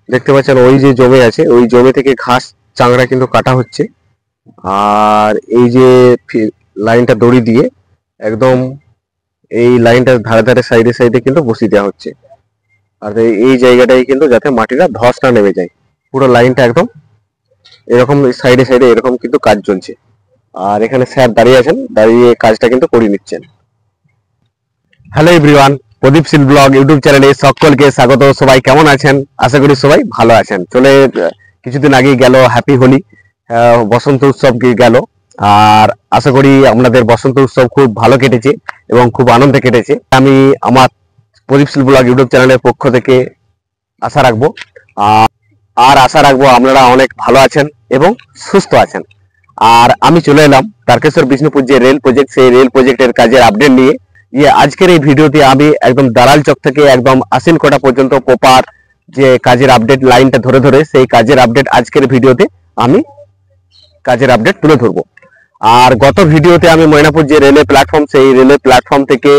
দেখতে পাচ্ছেন ওই যে জমি আছে, ওই জমি থেকে ঘাস চাংড়া কিন্তু কাটা হচ্ছে। আর এই যে লাইনটা দড়ি দিয়ে একদম এই লাইনটার ধারে ধারে সাইডে সাইডে কিন্তু বসিয়ে দেওয়া হচ্ছে। আর এই জায়গাটাই কিন্তু যাতে মাটিটা ধস না নেমে যায়, পুরো লাইনটা একদম এরকম সাইডে সাইডে এরকম কিন্তু কাজ চলছে। আর এখানে স্যার দাঁড়িয়ে আছেন, দাঁড়িয়ে কাজটা কিন্তু করে নিচ্ছেন। হ্যালো এভরিওয়ান, প্রদীপ শীল ব্লগ ইউটিউব চ্যানেলে সকলকে স্বাগত। সবাই কেমন আছেন? আশা করি সবাই ভালো আছেন। কিছুদিন আগেই গেল হ্যাপি হোলি, বসন্ত উৎসব গেল। আর আশা করি আপনাদের বসন্ত উৎসব খুব ভালো কেটেছে এবং খুব আনন্দে কেটেছে। আমি আমার প্রদীপ শীল ব্লগ ইউটিউব চ্যানেলের পক্ষ থেকে আশা রাখবো আপনারা অনেক ভালো আছেন এবং সুস্থ আছেন। আর আমি চলে এলাম তারকেশ্বর বিষ্ণুপুর যে রেল প্রজেক্ট, সেই রেল প্রজেক্টের কাজের আপডেট নিয়ে। আজকের এই ভিডিওতে আমি একদম দালাল চক থেকে একদম আশ্বিনকোটা পর্যন্ত প্রপার যে কাজের আপডেট লাইনটা ধরে ধরে সেই কাজের আপডেট আজকের ভিডিওতে আমি কাজের আপডেট তুলে ধরবো। আর গত ভিডিওতে আমি ময়নাপুর যে রেলওয়ে প্ল্যাটফর্ম, সেই রেলওয়ে প্ল্যাটফর্ম থেকে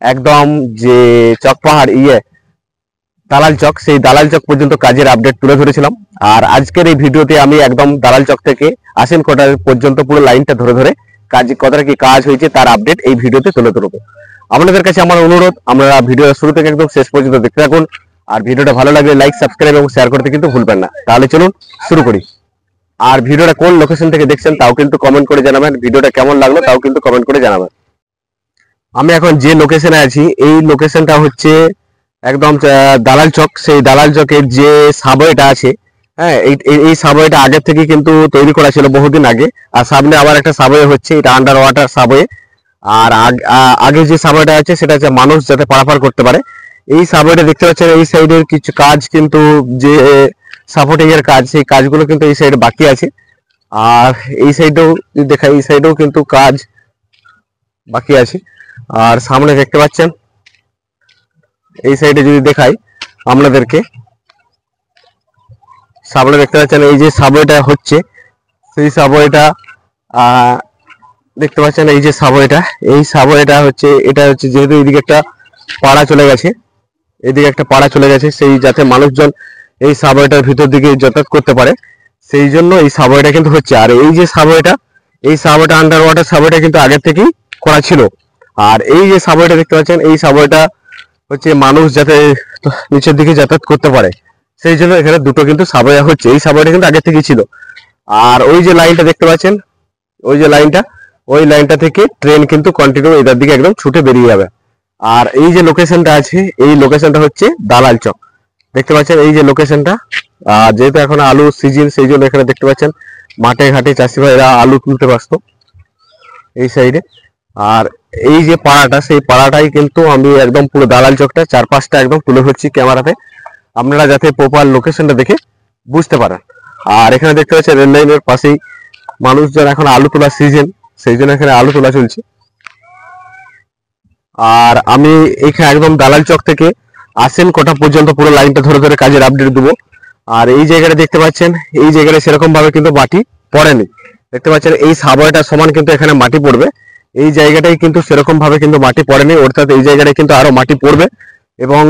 একদম যে চকপাহাড় দালাল চক, সেই দালাল চক পর্যন্ত কাজের আপডেট তুলে ধরেছিলাম। আর আজকের এই ভিডিওতে আমি একদম দালাল চক থেকে আশ্বিনকোটা পর্যন্ত পুরো লাইনটা ধরে ধরে কতটা কি কাজ হয়েছে তার আপডেট এই ভিডিওতে তুলে ধরবো। আপনাদের কাছে আমার অনুরোধ, আপনারা ভিডিও শুরু থেকে একদম শেষ পর্যন্ত দেখতে থাকুন। আর ভিডিওটা ভালো লাগলে লাইক, সাবস্ক্রাইব এবং শেয়ার করতে কিন্তু ভুলবেন না। তাহলে চলুন শুরু করি। আর ভিডিওটা কোন লোকেশন থেকে দেখছেন তাও কিন্তু কমেন্ট করে জানাবেন, ভিডিওটা কেমন লাগলো তাও কিন্তু কমেন্ট করে জানাবেন। আমি এখন যে লোকেশনে আছি, এই লোকেশনটা হচ্ছে একদম দালাল চক। সেই দালাল চকের যে সাবওয়েটা আছে, হ্যাঁ, এই সাবওয়েটা আগে থেকে কিন্তু তৈরি করা ছিল বহুদিন আগে। আর সামনে আবার একটা সাবওয়ে হচ্ছে, এটা আন্ডার ওয়াটার সাবওয়ে। আর আগে যে সাবওয়েটা আছে সেটা হচ্ছে মানুষ যাতে পারাপার করতে পারে। এই সাবওয়েটা দেখতে পাচ্ছেন, এই সাইডের কিছু কাজ কিন্তু যে সাপোর্টিং এর কাজ, সেই কাজগুলো কিন্তু এই সাইডে বাকি আছে। আর এই সাইডেও দেখাই, এই সাইডেও কিন্তু কাজ বাকি আছে। আর সামনে দেখতে পাচ্ছেন, এই সাইডে যদি দেখাই আপনাদেরকে, সামনে দেখতে পাচ্ছেন এই যে সাবওয়েটা হচ্ছে, সেই সাবওয়েটা দেখতে পাচ্ছেন। এই যে সাবওয়েটা, এই সাবওয়েটা হচ্ছে, এটা হচ্ছে যেহেতু এইদিকে একটা পাড়া চলে গেছে, এইদিকে একটা পাড়া চলে গেছে, সেই যাতে মানুষজন এই সাবওয়েটার ভিতর দিকে যাতায়াত করতে পারে, সেই জন্য এই সাবওয়েটা কিন্তু হচ্ছে। আর এই যে সাবওয়েটা, এই সাবওয়েটা আন্ডার ওয়াটার সাবওয়েটা কিন্তু আগের থেকেই করা ছিল। আর এই যে সাবওয়েটা দেখতে পাচ্ছেন, এই সাবওয়েটা হচ্ছে মানুষ যাতে নিচের দিকে যাতায়াত করতে পারে, সেই জন্য এখানে দুটো কিন্তু সাবওয়ে হচ্ছে। এই সাবওয়েটা কিন্তু আগে থেকেই ছিল। আর ওই যে লাইনটা দেখতে পাচ্ছেন, ওই যে লাইনটা, ওই লাইনটা থেকে ট্রেন কিন্তু কন্টিনিউ এটার দিকে একদম ছুটে বেরিয়ে যাবে। আর এই যে লোকেশনটা আছে, এই লোকেশনটা হচ্ছে দালাল চক। দেখতে পাচ্ছেন এই যে লোকেশনটা। যেহেতু এখন আলু সিজন, সেই জন্য এখানে দেখতে পাচ্ছেন মাঠে ঘাটে চাষি ভাইরা আলু তুলতে ব্যস্ত এই সাইডে। আর এই যে পাড়াটা, সেই পাড়াটাই কিন্তু আমি একদম পুরো দালাল চকটা চারপাশটা একদম তুলে ধরছি ক্যামেরাতে, আপনারা যাতে প্রপার লোকেশনটা দেখে বুঝতে পারেন। আর এখানে দেখতে পাচ্ছেন রেল লাইনের পাশেই মানুষজন এখন আলু তোলার সিজন, সেই জন্য এখানে আলু তোলা চলছে। আর আমি এখানে একদম দালাল চক থেকে আশ্বিনকোটা পর্যন্ত পুরো লাইনটা ধরে ধরে কাজের আপডেট দেবো। আর এই জায়গাটা দেখতে পাচ্ছেন, এই জায়গাটা সেরকম ভাবে কিন্তু মাটি পড়েনি। দেখতে পাচ্ছেন এই সাবওয়েটার সমান কিন্তু এখানে মাটি পড়বে, এই জায়গাটাই কিন্তু সেরকম ভাবে কিন্তু মাটি পড়েনি, অর্থাৎ এই জায়গাটায় কিন্তু আরো মাটি পড়বে। এবং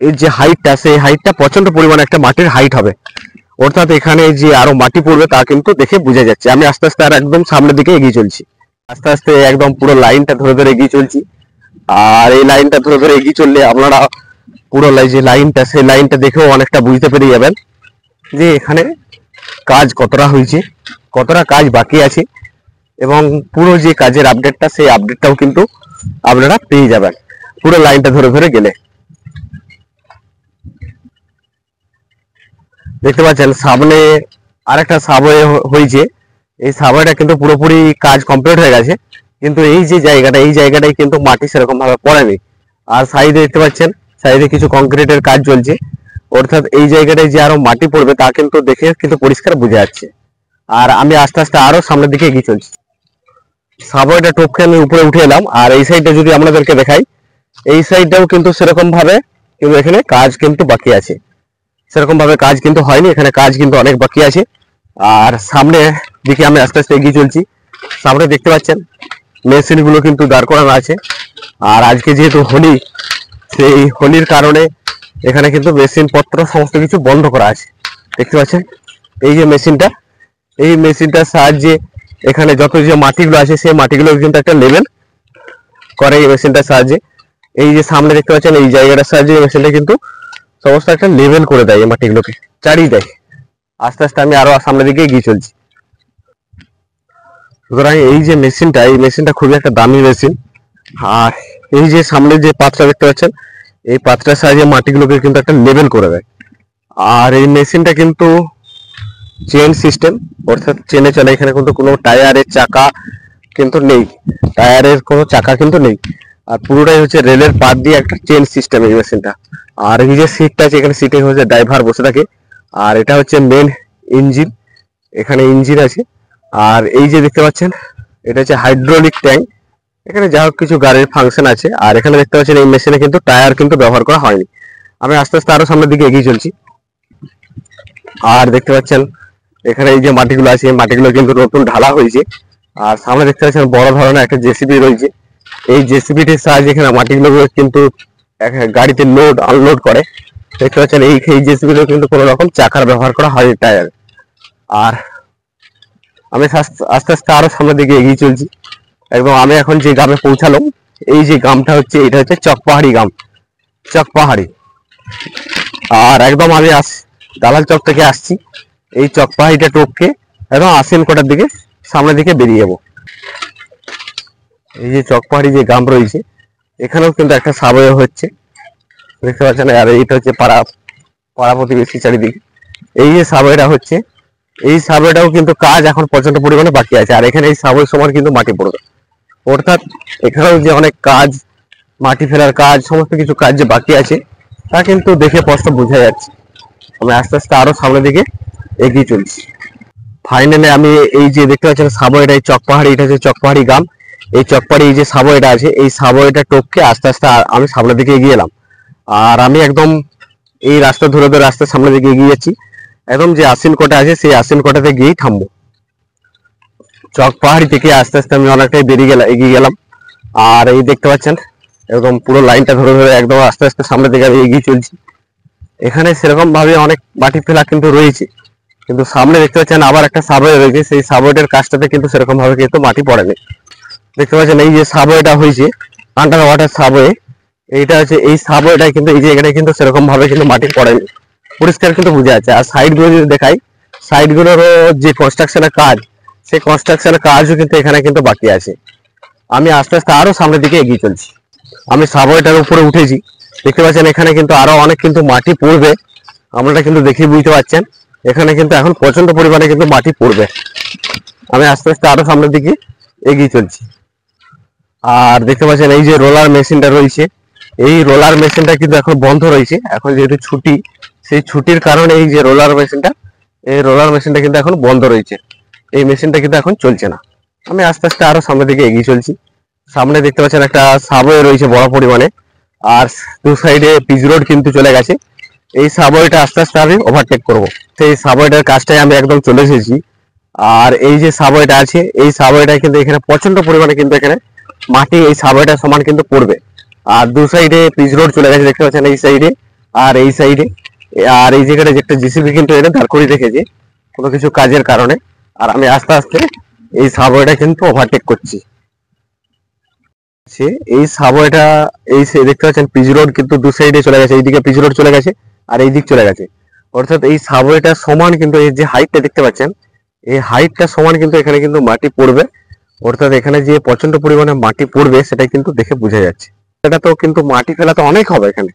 এই যে হাইটটা, সেই হাইটটা প্রচন্ড পরিমাণে একটা মাটির হাইট হবে, অর্থাৎ এখানে যে আরো মাটি পড়বে তা কিন্তু দেখে বোঝা যাচ্ছে। আমি আস্তে আস্তে আর একদম সামনের দিকে এগিয়ে চলছি, আস্তে আস্তে একদম পুরো লাইনটা ধরে ধরে এগিয়ে চলছি। আর এই লাইনটা ধরে ধরে এগিয়ে চললে আপনারা পুরো যে লাইনটা, সেই লাইনটা দেখেও অনেকটা বুঝতে পেরে যাবেন যে এখানে কাজ কতটা হয়েছে, কতটা কাজ বাকি আছে, এবং পুরো যে কাজের আপডেটটা, সেই আপডেটটাও কিন্তু আপনারা পেয়ে যাবেন পুরো লাইনটা ধরে ধরে গেলে। দেখতে পাচ্ছেন সামনে আরেকটা সাবওয়ে হয়েছে, এই সাবওয়েটা কিন্তু পুরোপুরি কাজ কমপ্লিট হয়ে গেছে, কিন্তু এই যে জায়গাটা, এই জায়গাটাই কিন্তু মাটি সেরকম ভাবে পড়েনি। আর সাইডে দেখতে পাচ্ছেন, সাইডে কিছু কংক্রিটের কাজ চলছে, অর্থাৎ এই জায়গাটায় যে আরো মাটি পড়বে তা কিন্তু দেখে কিন্তু পরিষ্কার বোঝা যাচ্ছে। আর আমি আস্তে আস্তে আরো সামনের দিকে এগিয়ে চলছি, সাবওয়েটা টপকে আমি উপরে উঠে এলাম। আর এই সাইডটা যদি আপনাদেরকে দেখাই, এই সাইডটাও কিন্তু সেরকম ভাবে কিন্তু এখানে কাজ কিন্তু বাকি আছে, সেরকম ভাবে কাজ কিন্তু হয়নি, এখানে কাজ কিন্তু অনেক বাকি আছে। আর সামনে দিকে আমি আস্তে আস্তে এগিয়ে চলছি, সামনে দেখতে পাচ্ছেন মেশিন গুলো কিন্তু দাঁড় করানো আছে। আর আজকে যেহেতু হোলি, সেই হোলির কারণে এখানে কিন্তু মেশিন পত্র সমস্ত কিছু বন্ধ করা আছে। দেখতে পাচ্ছেন এই যে মেশিনটা, এই মেশিনটার সাহায্যে এখানে যত যে মাটিগুলো আছে সেই মাটিগুলো কিন্তু একটা লেভেল করে এই মেশিনটার সাহায্যে। এই যে সামনে দেখতে পাচ্ছেন এই জায়গাটার সাহায্যে এই মেশিনটা কিন্তু সমস্ত একটা লেভেল করে দেয়, এই মাটিগুলোকে চাড়িয়ে দেয়। আস্তে আস্তে আমি আরো সামনের দিকে এগিয়ে চলছি। সুতরাং এই যে মেশিনটা, এই মেশিনটা খুবই একটা দামি মেশিন। আর এই যে সামনে যে পাত্রটা দেখতে পাচ্ছেন, এই পাত্রটার সাহায্যে মাটিগুলোকে কিন্তু একটা লেভেল করে দেয়। আর এই মেশিনটা কিন্তু চেন সিস্টেম, অর্থাৎ চেনে চলে। এখানে কিন্তু কোনো টায়ারের চাকা কিন্তু নেই, টায়ারের কোনো চাকা কিন্তু নেই। আর পুরোটাই হচ্ছে রেলের পাত দিয়ে একটা চেন সিস্টেম এই মেশিনটা। আর এই যে সিটটা আছে, এখানে সিটে হচ্ছে ড্রাইভার বসে থাকে। আর এটা হচ্ছে মেন ইঞ্জিন, এখানে ইঞ্জিন আছে। আর এই যে দেখতে পাচ্ছেন এটা হচ্ছে হাইড্রোলিক ট্যাঙ্ক, এখানে যা হোক কিছু গাড়ির ফাংশন আছে। আর এখানে দেখতে পাচ্ছেন এই মেশিনে কিন্তু টায়ার কিন্তু ব্যবহার করা হয়নি। আমি আস্তে আস্তে আরো সামনের দিকে এগিয়ে চলছি। আর দেখতে পাচ্ছেন এখানে এই যে মাটিগুলো আছে, এই মাটিগুলো কিন্তু নতুন ঢালা হয়েছে। আর সামনে দেখতে পাচ্ছেন বড় ধরনের একটা জেসিবি রয়েছে। এই জেসিবিটির সাহায্যে এখানে মাটিগুলো কিন্তু গাড়িতে লোড আনলোড করে। দেখতে পাচ্ছেন এই জেসিবিগুলো কিন্তু কোনো রকম চাকার ব্যবহার করা হয়নি, টায়ার। আর আমি আস্তে আস্তে আরো সামনের দিকে এগিয়ে চলছি। একদম আমি এখন যে গ্রামে পৌঁছালাম, এই যে গ্রামটা হচ্ছে এটা হচ্ছে চকপাহাড়ি গ্রাম, চকপাহাড়ি। আর একদম আমি দালাল চক থেকে আসছি, এই চকপাহাড়িটা টপকে একদম আশ্বিনকোটার দিকে সামনের দিকে বেরিয়ে যাবো। এই যে চকপাহাড়ি যে গ্রাম রয়েছে, এখানেও কিন্তু একটা সাবওয়ে হচ্ছে, দেখতে পাচ্ছেন। আর এইটা হচ্ছে পাড়া প্রতিবেশী চারিদিকে। এই যে সাবওয়েটা হচ্ছে, এই সাবওয়েটাও কিন্তু কাজ এখন প্রচন্ড পরিমাণে বাকি আছে। আর এখানে এই সাবওয়ে সময় কিন্তু মাটি পড়বে, অর্থাৎ এখানেও যে অনেক কাজ, মাটি ফেলার কাজ, সমস্ত কিছু কাজ যে বাকি আছে তা কিন্তু দেখে স্পষ্ট বোঝা যাচ্ছে। আমি আস্তে আস্তে আরো সামনের দিকে এগিয়ে চলছি। ফাইনালি আমি এই যে দেখতে পাচ্ছেন সাবওয়েটা, এই চকপাহাড়ি, এটা হচ্ছে চকপাহাড়ি গ্রাম। এই চকপাহাড়ি এই যে সাবওয়েটা আছে, এই সাবওয়েটা টপকে আস্তে আস্তে আমি সামনের দিকে এগিয়ে এলাম। আর আমি একদম এই রাস্তা ধরে ধরে রাস্তার সামনের দিকে এগিয়ে যাচ্ছি। একদম যে আশ্বিনকোটা আছে সেই আশ্বিনকোটাতে গিয়েই থামবো। চকপাহাড়ি থেকে আস্তে আস্তে আমি অনেকটাই এগিয়ে গেলাম। আর এই দেখতে পাচ্ছেন একদম পুরো লাইনটা ধরে ধরে একদম আস্তে আস্তে সামনের দিকে আমি এগিয়ে চলছি। এখানে সেরকম ভাবে অনেক মাটি ফেলা কিন্তু রয়েছে, কিন্তু সামনে দেখতে পাচ্ছেন আবার একটা সাবওয়ে রয়েছে। সেই সাবওয়েটার কাজটাতে কিন্তু সেরকম ভাবে কিন্তু মাটি পড়েনি। দেখতে পাচ্ছেন এই যে সাবওয়েটা হয়েছে, আন্ডার ওয়াটার সাবওয়ে, এইটা হচ্ছে এই সাবওয়েটা কিন্তু এই জায়গাটায় কিন্তু সেরকম ভাবে কিন্তু মাটি পড়েনি, পরিষ্কার কিন্তু বোঝা যাচ্ছে। আর সাইড গুলো যদি দেখাই, সাইড গুলোরও যে কনস্ট্রাকশনের কাজ, সেই কনস্ট্রাকশনের কাজও কিন্তু এখানে কিন্তু বাকি আছে। আমি আস্তে আস্তে আরো সামনের দিকে এগিয়ে চলছি। আমি সাবওয়েটার উপরে উঠেছি, দেখতে পাচ্ছেন এখানে কিন্তু আরো অনেক কিন্তু মাটি পড়বে। আপনারা কিন্তু দেখে বুঝতে পারছেন এখানে কিন্তু এখন প্রচন্ড পরিমাণে কিন্তু মাটি পড়বে। আমি আস্তে আস্তে আরো সামনের দিকে এগিয়ে চলছি। আর দেখতে পাচ্ছেন এই যে রোলার মেশিনটা রয়েছে, এই রোলার মেশিনটা কিন্তু এখন বন্ধ রয়েছে। এখন যেহেতু ছুটি, সেই ছুটির কারণে এই যে রোলার মেশিনটা কিন্তু এখন বন্ধ রয়েছে, এই মেশিনটা কিন্তু এখন চলছে না। আমি আস্তে আস্তে আরো সামনের দিকে এগিয়ে চলছি। সামনে দেখতে পাচ্ছেন একটা সাবওয়ে রয়েছে বড় পরিমাণে, আর দু সাইডে পিচ রোড কিন্তু চলে গেছে। এই সাবওয়েটা আস্তে আস্তে আমি ওভারটেক করব, সেই সাবওয়েটার কাজটাই আমি একদম চলে এসেছি। আর এই যে সাবওয়েটা আছে, এই সাবওয়েটা কিন্তু এখানে প্রচন্ড পরিমাণে কিন্তু এখানে মাটি এই সাবওয়েটার সমান কিন্তু পড়বে। আর দু সাইডে পিচ রোড চলে গেছে, দেখতে পাচ্ছেন এই সাইডে আর এই সাইডে। আর এই জায়গাটা যে একটা জিসিবি কিন্তু এটা দাঁড় করিয়ে রেখেছে কোনো কিছু কাজের কারণে। আর আমি আস্তে আস্তে এই সাবওয়েটা কিন্তু ওভারটেক করছি। এই সাবওয়েটা এই দেখতে পাচ্ছেন পিচ রোড কিন্তু দু সাইডে চলে গেছে, এইদিকে পিচ রোড চলে গেছে আর এই দিক চলে গেছে। অর্থাৎ এই সাবওয়েটা সমান কিন্তু এই যে হাইটটা দেখতে পাচ্ছেন, এই হাইটটা সমান কিন্তু এখানে কিন্তু মাটি পড়বে। অর্থাৎ এখানে যে প্রচন্ড পরিমাণে মাটি পড়বে সেটা কিন্তু দেখে বোঝা যাচ্ছে। এটা তো কিন্তু মাটি ফেলা তো অনেক হবে এখানে।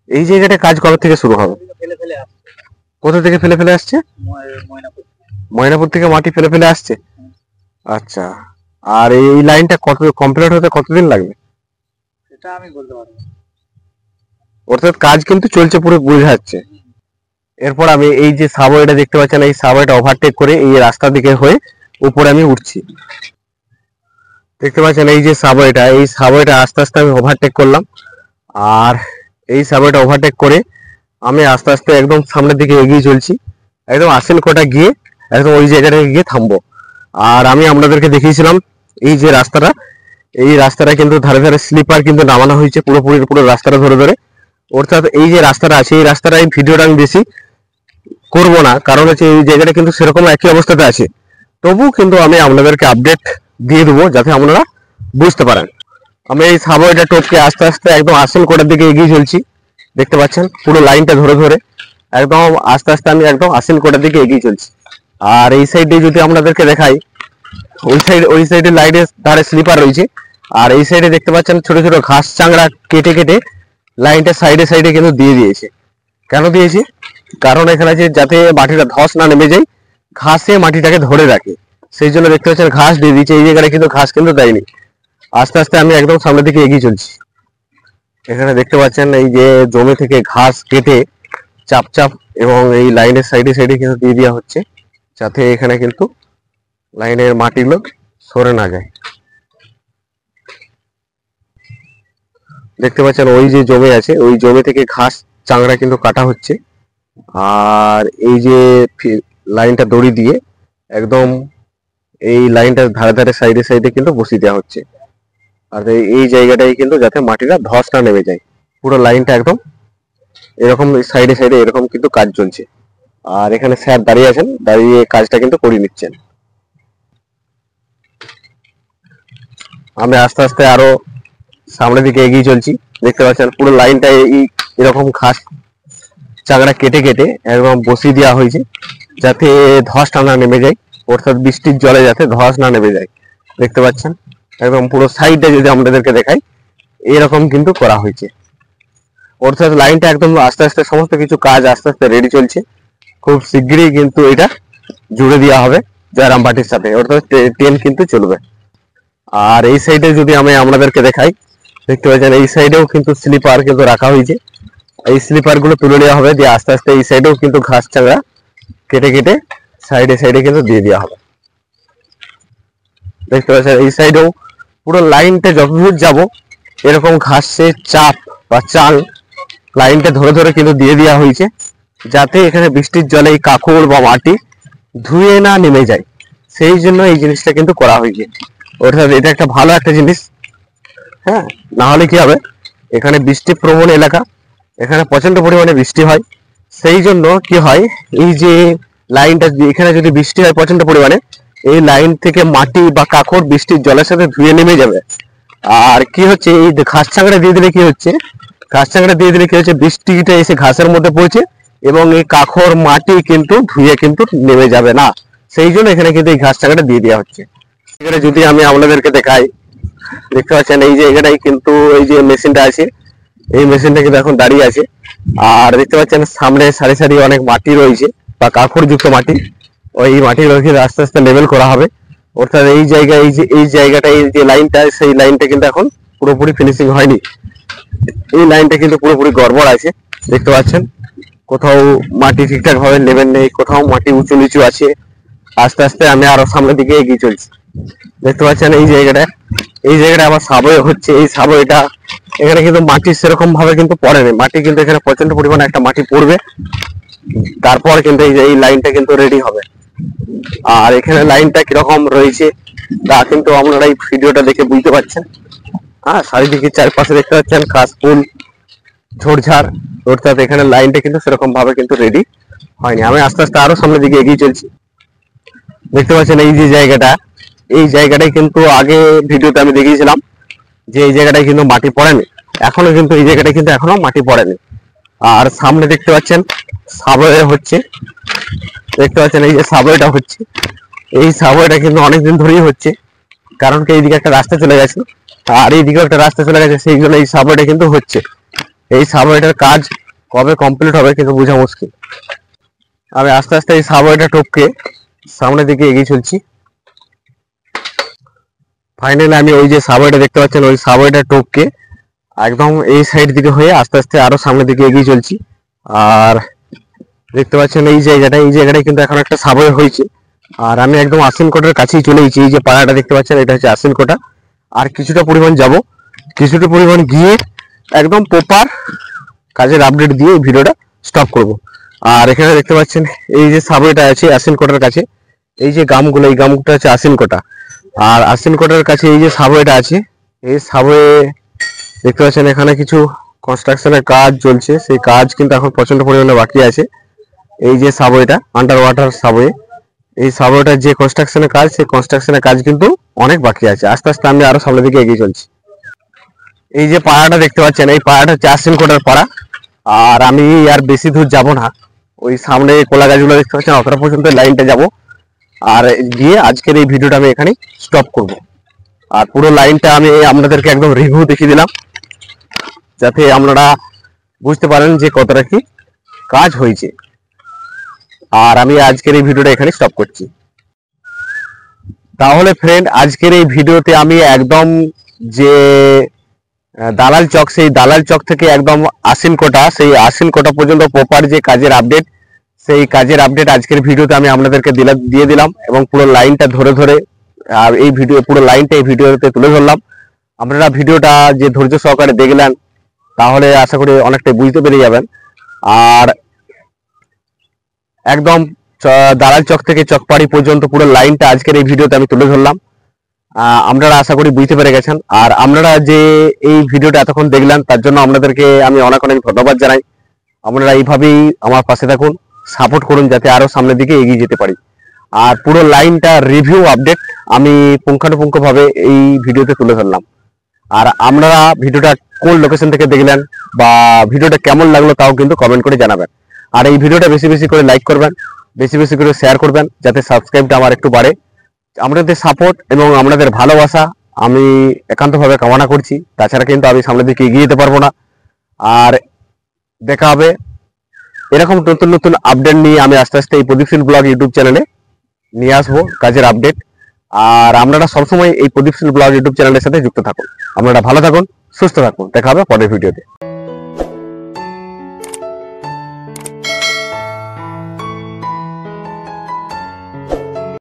এই জায়গাটা কাজ কবে থেকে শুরু হবে? কোথা থেকে ফেলে ফেলে আসছে? ময়নাপুর থেকে মাটি ফেলে ফেলে আসছে। আচ্ছা, আর এই লাইনটা কত কমপ্লিট হতে কতদিন লাগবে? সেটা আমি বলতে পারবো না। অর্থাৎ কাজ কিন্তু চলছে, পুরো বোঝা যাচ্ছে। এরপর আমি এই যে সাবওয়েটা দেখতে পাচ্ছেন, এই সাবওয়েটা ওভারটেক করে এই রাস্তা দিকে হয়ে উপরে আমি উঠছি। দেখতে পাচ্ছেন এই যে সাবওয়েটা, এই সাবওয়েটা আস্তে আস্তে আমি ওভারটেক করলাম। আর এই সাবওয়েটা ওভারটেক করে আমি আস্তে আস্তে একদম সামনের দিকে এগিয়ে চলছি। একদম আশ্বিনকোটা গিয়ে একদম ওই জায়গাটায় গিয়ে থামবো। আর আমি আপনাদেরকে দেখিয়েছিলাম এই যে রাস্তাটা, এই রাস্তাটা কিন্তু ধারে ধারে স্লিপার কিন্তু নামানো হয়েছে পুরো রাস্তাটা ধরে ধরে। অর্থাৎ এই যে রাস্তাটা আছে, এই রাস্তাটা এই ভিডিওটা আমি বেশি করবো না, কারণ হচ্ছে এই জায়গাটা কিন্তু সেরকম একই অবস্থাতে আছে। তবু কিন্তু আমি আপনাদেরকে আপডেট দিয়ে দেবো যাতে আপনারা বুঝতে পারেন। আমি এই সাবওয়েটা টপকে আস্তে আস্তে একদম আসল কোটার দিকে এগিয়ে চলছি। দেখতে পাচ্ছেন পুরো লাইনটা ধরে ধরে একদম আস্তে আস্তে আমি একদম আসল কোটার দিকে এগিয়ে চলছি। আর এই সাইডে যদি আপনাদেরকে দেখাই, ওই সাইডে লাইটের ধারে স্লিপার রয়েছে, আর এই সাইডে দেখতে পাচ্ছেন ছোট ছোট ঘাস চাংড়া কেটে কেটে লাইনটা সাইডে সাইডে কিন্তু দিয়ে দিয়েছে। কেন দিয়েছে? কারণ এখানে যে যাতে মাটিটা ধস না নেমে যায়, ঘাসে মাটিটাকে ধরে রাখে, সেই জন্য দেখতে পাচ্ছেন ঘাস দিয়ে দিয়েছে। এই জায়গাটা কিন্তু ঘাস কিন্তু দেয়নি। আস্তে আস্তে আমি একদম সামনের দিকে এগিয়ে চলছি। এখানে দেখতে পাচ্ছেন এই যে জমি থেকে ঘাস কেটে চাপ চাপ এবং এই লাইনের সাইডে সাইডে কিন্তু দিয়ে দেওয়া হচ্ছে, যাতে এখানে কিন্তু লাইনের মাটিগুলো সরে না যায়। দেখতে পাচ্ছেন ওই যে জমি আছে, ওই জমি থেকে ঘাস চাংড়া কিন্তু কাটা হচ্ছে, আর এই যে লাইনটা দড়ি দিয়ে একদম এই লাইনটার ধারে ধারে সাইডে সাইডে কিন্তু বসিয়ে দেওয়া হচ্ছে। আর এই জায়গাটাই কিন্তু যাতে মাটিটা ধস না নেমে যায়, পুরো লাইনটা একদম এরকম সাইডে সাইডে এরকম কিন্তু কাজ চলছে। আর এখানে স্যার দাঁড়িয়ে আছেন, দাঁড়িয়ে কাজটা কিন্তু করে নিচ্ছেন। আমি আস্তে আস্তে আরো সামনের দিকে এগিয়ে চলছি। দেখতে পাচ্ছেন পুরো লাইনটা এরকম ঘাস চাংড়া কেটে কেটে একদম বসিয়ে দেওয়া হয়েছে, যাতে ধসটা না নেমে যায়, অর্থাৎ বৃষ্টির জলে যাতে ধস না নেমে যায়। দেখতে পাচ্ছেন একদম পুরো সাইডটা যদি আপনাদেরকে দেখাই, এরকম কিন্তু করা হয়েছে। অর্থাৎ লাইনটা একদম আস্তে আস্তে সমস্ত কিছু কাজ আস্তে আস্তে রেডি চলছে। খুব শীঘ্রই কিন্তু এটা জুড়ে দেওয়া হবে জয়রামবাটির সাথে, অর্থাৎ ট্রেন কিন্তু চলবে। আর এই সাইডে যদি আমি আপনাদেরকে দেখাই, দেখতে পাচ্ছেন এই সাইডেও কিন্তু স্লিপার কিন্তু রাখা হয়েছে। এই স্লিপার গুলো তুলে নেওয়া হবে, দিয়ে আস্তে আস্তে এই সাইডেও কিন্তু ঘাস চাংড়া কেটে কেটে সাইডে সাইডে কিন্তু দিয়ে দেওয়া হবে। দেখতে পাচ্ছেন এই সাইডেও পুরো লাইনটা যতদূর যাব এরকম ঘাসের চাপ বা চাল লাইনটা ধরে ধরে কিন্তু দিয়ে দেওয়া হয়েছে, যাতে এখানে বৃষ্টির জলে এই কাকড় বা মাটি ধুয়ে না নেমে যায়। সেই জন্য এই জিনিসটা কিন্তু করা হয়েছে। অর্থাৎ এটা একটা ভালো একটা জিনিস। হ্যাঁ, না হলে কি হবে, এখানে বৃষ্টি প্রবণ এলাকা, এখানে প্রচন্ড পরিমাণে বৃষ্টি হয়। সেই জন্য কি হয়, এই যে লাইনটা এখানে যদি বৃষ্টি হয় প্রচন্ড পরিমাণে, এই লাইন থেকে মাটি বা কাকড় বৃষ্টির জলের সাথে ধুয়ে নেমে যাবে। আর কি হচ্ছে, এই ঘাস চাংড়া দিয়ে দিলে কি হচ্ছে, ঘাস চাংড়া দিয়ে দিলে কি হচ্ছে, বৃষ্টিটা এসে ঘাসের মধ্যে পড়ছে এবং এই কাকড় মাটি কিন্তু ধুয়ে কিন্তু নেমে যাবে না। সেই জন্য এখানে কিন্তু এই ঘাস চাংড়াটা দিয়ে দেওয়া হচ্ছে। এখানে যদি আমি আপনাদেরকে দেখাই, দেখতে পাচ্ছেন এই জায়গাটাই কিন্তু এই যে মেশিনটা আছে, এই মেশিনটা কিন্তু এখন দাঁড়িয়ে আছে। আর দেখতে পাচ্ছেন সামনে সারি সারি অনেক মাটি রয়েছে বা কাকড় যুক্ত মাটি, ওই মাটিগুলোকে আস্তে আস্তে লেভেল করা হবে। অর্থাৎ এই জায়গায় এই জায়গাটা এই যে লাইনটা, সেই লাইনটা কিন্তু এখন পুরোপুরি ফিনিশিং হয়নি। এই লাইনটা কিন্তু পুরোপুরি গড়বড় আছে। দেখতে পাচ্ছেন কোথাও মাটি ঠিকঠাক ভাবে লেভেল নেই, কোথাও মাটি উঁচু নিচু আছে। আস্তে আস্তে আমি আরো সামনের দিকে এগিয়ে চলছি। দেখতে পাচ্ছেন এই জায়গাটা আবার সাবওয়ে হচ্ছে। এই সাবওয়েটা এখানে কিন্তু মাটি সেরকম ভাবে কিন্তু পড়েনি, মাটি কিন্তু এখানে প্রচন্ড পরিমাণে একটা মাটি পড়বে, তারপর কিন্তু এই লাইনটা কিন্তু রেডি হবে। আর এখানে লাইনটা কিরকম রয়েছে তা কিন্তু আপনারা এই ভিডিওটা দেখে বুঝতে পারছেন। হ্যাঁ, চারিদিকে চারপাশে দেখতে পাচ্ছেন কাশফুল ঝোড়ঝাড়, অর্থাৎ এখানে লাইনটা কিন্তু সেরকম ভাবে কিন্তু রেডি হয়নি। আমি আস্তে আস্তে আরো সামনের দিকে এগিয়ে চলছি। দেখতে পাচ্ছেন এই যে জায়গাটা, এই জায়গাটাই কিন্তু আগে ভিডিওতে আমি দেখিয়েছিলাম যে এই জায়গাটায় কিন্তু মাটি পড়েনি, এখনো কিন্তু এই জায়গাটায় কিন্তু এখনো মাটি পড়েনি। আর সামনে দেখতে পাচ্ছেন সাবওয়ে হচ্ছে। দেখতে পাচ্ছেন এই যে সাবওয়েটা হচ্ছে, এই সাবওয়েটা কিন্তু অনেকদিন ধরেই হচ্ছে, কারণ কি এইদিকে একটা রাস্তা চলে গেছে আর এইদিকে একটা রাস্তা চলে গেছে, সেই জন্য এই সাবওয়েটা কিন্তু হচ্ছে। এই সাবওয়েটার কাজ কবে কমপ্লিট হবে কিন্তু বোঝা মুশকিল। আমি আস্তে আস্তে এই সাবওয়েটা টপকে সামনের দিকে এগিয়ে চলছি। ফাইনালি আমি ওই যে সাবওয়েটা দেখতে পাচ্ছেন, ওই সাবওয়েটা টপকে একদম এই সাইড দিকে হয়ে আস্তে আস্তে আরো সামনের দিকে এগিয়ে চলছি। আর দেখতে পাচ্ছেন এই জায়গাটায় কিন্তু এখন একটা সাবওয়ে হয়েছে। আর আমি একদম আশ্বিনকোটার কাছেই চলে গেছি। এই যে পাড়াটা দেখতে পাচ্ছেন, এটা হচ্ছে আশ্বিনকোটা। আর কিছুটা পরিমাণ যাব, কিছুটা পরিমাণ গিয়ে একদম প্রপার কাজের আপডেট দিয়ে এই ভিডিওটা স্টপ করব। আর এখানে দেখতে পাচ্ছেন এই যে সাবওয়েটা আছে আশ্বিনকোটার কাছে, এই যে গ্রামগুলো, এই গ্রামটা হচ্ছে আশ্বিনকোটা। আর আশ্বিনকোটার কাছে এই যে সাবওয়েটা আছে, এই সাবওয়ে দেখতে পাচ্ছেন এখানে কিছু কনস্ট্রাকশনের কাজ চলছে, সেই কাজ কিন্তু এখন প্রচন্ড পরিমাণে বাকি আছে। এই যে সাবওয়েটা, আন্ডার ওয়াটার সাবওয়ে, এই সাবওয়েটার যে কনস্ট্রাকশনের কাজ, সেই কনস্ট্রাকশনের কাজ কিন্তু অনেক বাকি আছে। আস্তে আস্তে আমি আরো সামনের দিকে এগিয়ে চলছি। এই যে পাড়াটা দেখতে পাচ্ছেন, এই পাড়াটা হচ্ছে আশ্বিনকোটার পাড়া। আর আমি আর বেশি দূর যাব না, ওই সামনে কলা গাছগুলো দেখতে পাচ্ছেন, অতটা পর্যন্ত লাইনটা যাব। আর গিয়ে আজকের এই ভিডিওটা আমি এখানে স্টপ করব। আর পুরো লাইনটা আমি আপনাদেরকে একদম রিভিউ দেখিয়ে দিলাম, যাতে আপনারা বুঝতে পারেন যে কতটা কি কাজ হয়েছে। আর আমি আজকের এই ভিডিওটা এখানে স্টপ করছি। তাহলে ফ্রেন্ড, আজকের এই ভিডিওতে আমি একদম যে দালাল চক, সেই দালাল চক থেকে একদম আশ্বিনকোটা, সেই আশ্বিনকোটা পর্যন্ত প্রপার যে কাজের আপডেট, সেই কাজের আপডেট আজকের ভিডিওতে আমি আপনাদেরকে দিয়ে দিলাম। এবং পুরো লাইনটা ধরে ধরে এই পুরো লাইনটা এই ভিডিওতে তুলে ধরলাম। আপনারা ভিডিওটা যে ধৈর্য সহকারে দেখলেন, তাহলে আশা করি অনেকটাই বুঝতে পেরে যাবেন। আর একদম দালাল চক থেকে চকপাড়ি পর্যন্ত পুরো লাইনটা আজকের এই ভিডিওতে আমি তুলে ধরলাম। আপনারা আশা করি বুঝতে পেরে গেছেন। আর আপনারা যে এই ভিডিওটা এতক্ষণ দেখলেন, তার জন্য আপনাদেরকে আমি অনেক অনেক ধন্যবাদ জানাই। আপনারা এইভাবেই আমার পাশে থাকুন, সাপোর্ট করুন, যাতে আরো সামনের দিকে এগিয়ে যেতে পারি। আর পুরো লাইনটা রিভিউ আপডেট আমি পুঙ্খানুপুঙ্খভাবে এই ভিডিওতে তুলে ধরলাম। আর আপনারা ভিডিওটা কোন লোকেশন থেকে দেখলেন বা ভিডিওটা কেমন লাগলো, তাও কিন্তু কমেন্ট করে জানাবেন। আর এই ভিডিওটা বেশি বেশি করে লাইক করবেন, বেশি বেশি করে শেয়ার করবেন, যাতে সাবস্ক্রাইবটা আমার একটু বাড়ে। আপনাদের সাপোর্ট এবং আপনাদের ভালোবাসা আমি একান্তভাবে কামনা করছি। তাছাড়া কিন্তু আমি সামনের দিকে এগিয়ে যেতে পারবো না। আর দেখা হবে এরকম নতুন নতুন আপডেট নিয়ে। আমি আস্তে আস্তে এই প্রদীপশীল ব্লগ ইউটিউব চ্যানেলে নিয়ে আসবো কাজের আপডেট। আর আপনারা সবসময় এই প্রদীপশীল ব্লগ ইউটিউব চ্যানেলের সাথে যুক্ত থাকুন। আপনারা ভালো থাকুন, সুস্থ থাকুন। দেখা হবে পরের ভিডিওতে।